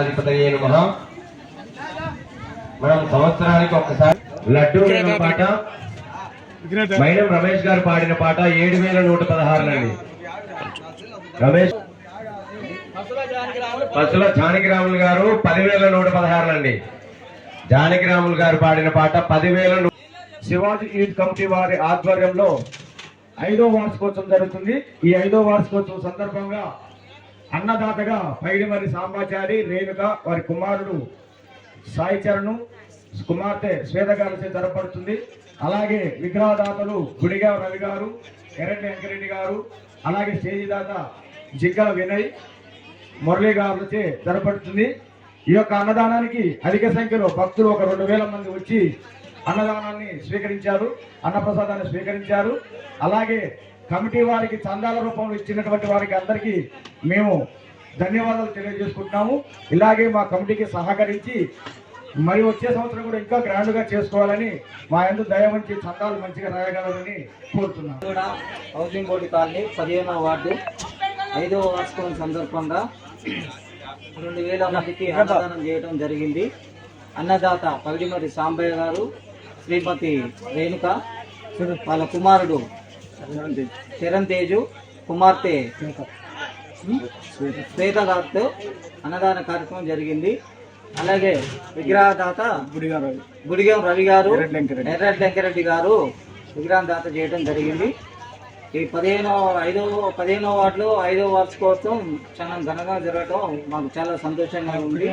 గణాధిపతయే నమః. మనం సంవత్సరానికి ఒక్కసారి లడ్డూ వేలం పాట మైనం రమేష్ గారు పాడిన పాట 7116 అండి. రమేష్ పసుల జానకిరాములు గారు 10116 అండి. జానకిరాములు గారు పాడిన పాట 10,000. శివాజీ యూత్ కమిటీ వారి ఆధ్వర్యంలో 5వ వార్షికోత్సవం జరుగుతుంది. ఈ 5వ వార్షికోత్సవం సందర్భంగా అన్నదాతగా పైడిమర్రి సాంబాచారి రేణుక వారి కుమారుడు సాయి చరణ్ కుమార్తె శ్వేత గారి జరపడుతుంది. అలాగే విగ్రహదాతలు గుడిగా రవి గారు, ఎర్రటి వెంకరెడ్డి గారు, అలాగే స్టేజీ దాత జిగ్గల వినయ్ మురళి గారిచే జరపడుతుంది. ఈ యొక్క అన్నదానానికి అధిక సంఖ్యలో భక్తులు ఒక 2,000 మంది వచ్చి అన్నదానాన్ని స్వీకరించారు, అన్నప్రసాదాన్ని స్వీకరించారు. అలాగే కమిటీ వారికి చందాల రూపంలో ఇచ్చినటువంటి వారికి అందరికీ మేము ధన్యవాదాలు తెలియజేసుకుంటున్నాము. ఇలాగే మా కమిటీకి సహకరించి మరి వచ్చే సంవత్సరం కూడా ఇంకా గ్రాండ్గా చేసుకోవాలని మా యందు దయ ఉంచి చందాలు మంచిగా రాయగలరని కోరుతున్నాను. హౌసింగ్ బోర్డు కాలనీ 15వ వార్డు 5వ వార్షికోత్సవం సందర్భంగా 2,000 మందికి అన్నదానం చేయడం జరిగింది. అన్నదాత పగిడిమర్రి సాంబయ్య గారు, శ్రీమతి రేణుక, వాళ్ళ కుమారుడు చరణ్ తేజు, కుమార్తె శ్వేత గారితో అన్నదాన కార్యక్రమం జరిగింది. అలాగే విగ్రహదాత గుడిగం రవి గారు, ఎర్రటి వెంకరెడ్డి గారు విగ్రహం దాత చేయడం జరిగింది. ఈ 15వ వార్డులో 5వ వార్షికోత్సవం చాలా ఘనంగా జరగడం మాకు చాలా సంతోషంగా ఉంది.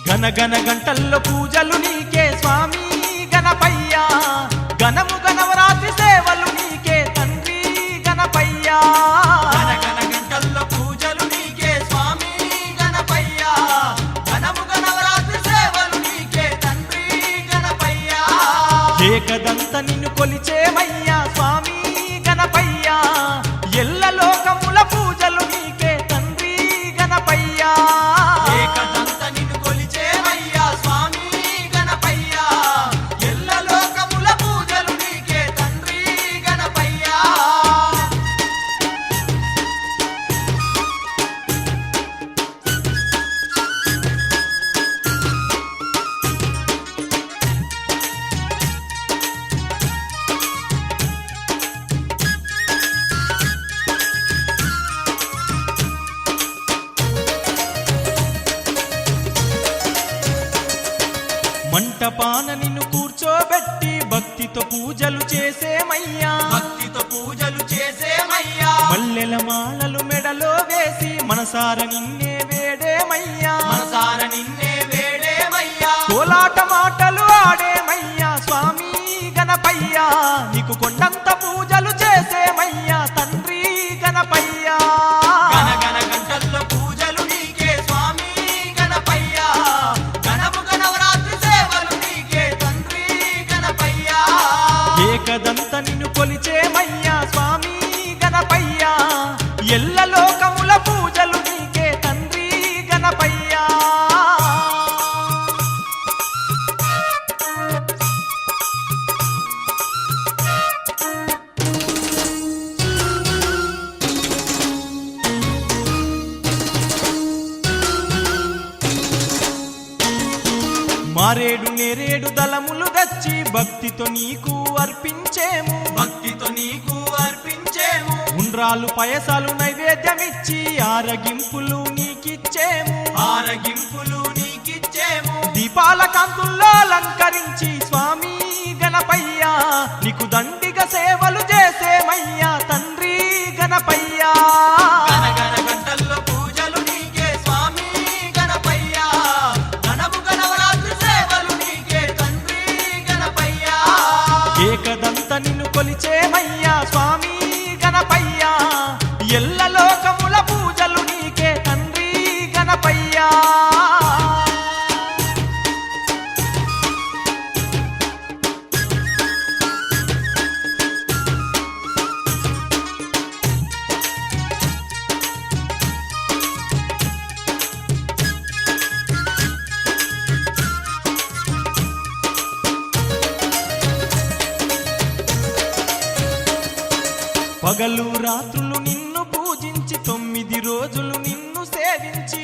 గనగన గంటల్లో పూజలు నీకే స్వామి గణపయ్య, గణము గణవరాత్రి సేవలు నీకే తండ్రి గణపయ్య. గనగన గంటల్లో పూజలు నీకే స్వామి గణపయ్య, గణము గణవరాత్రి సేవలు నీకే తండ్రి గణపయ్య. ఏకదంత నిన్ను కొలిచేమయ్యా స్వామి గణపయ్య, ఎల్ల లోకముల పూజలు నీకే తండ్రి గణపయ్య. ఏకదంత నిన్ను కొలిచేమయ్యా స్వామి గణపయ్య, ఎల్ల లోకముల పూజలు నీకే తండ్రి గణపయ్య. మంటపాన నిన్ను కూర్చోబెట్టి భక్తితో పూజలు చేసేమయ్యా, భక్తితో పూజలు చేసేమయ్యా. మల్లెల మాలలు మెడలో వేసి మనసార నిన్నే వేడేమయ్యా, మనసార నిన్నే వేడేమయ్యా. కోలాట మాటలు ఆడేమయ్యా స్వామి గణపయ్యా, నీకు కొండంత పూజలు చేసేమయ్యా తండ్రి గణపయ్యా. గనగన గంటల్లో పూజలు నీకే స్వామి గణపయ్య, గణము గణవరాత్రి సేవలు నీకే తండ్రి గణపయ్య. ఏకదంత నిన్ను కొలిచేమయ్యా స్వామి గణపయ్య, ఎల్ల లోకముల పూజలు నీకే తండ్రి గణపయ్య. మారేడు నేరేడు దళములు తెచ్చి భక్తితో నీకు అర్పించేము, భక్తితో నీకు అర్పించేము. ఉండ్రాలు పయసాలు నైవేద్యమిచ్చి ఆరగింపులు నీకిచ్చేము, ఆరగింపులు నీకిచ్చేము. దీపాల కాంతుల్లో అలంకరించి స్వామి గణపయ్య, నీకు దండిగా సేవలు చేసేమయ్యా తండ్రి గణపయ్య. గనగన గంటల్లో పూజలు నీకే స్వామి గణపయ్య, గణము గణవరాత్రి సేవలు నీకే తండ్రి గణపయ్య. ఏకదంత నిన్ను కొలిచేమయ్యా స్వామి గణపయ్య, ఎల్ల లోకముల పూజలు నీకే తండ్రి గణపయ్య. పగలు రాత్రులు నిన్ను పూజించి 9 రోజులు నిన్ను సేవించి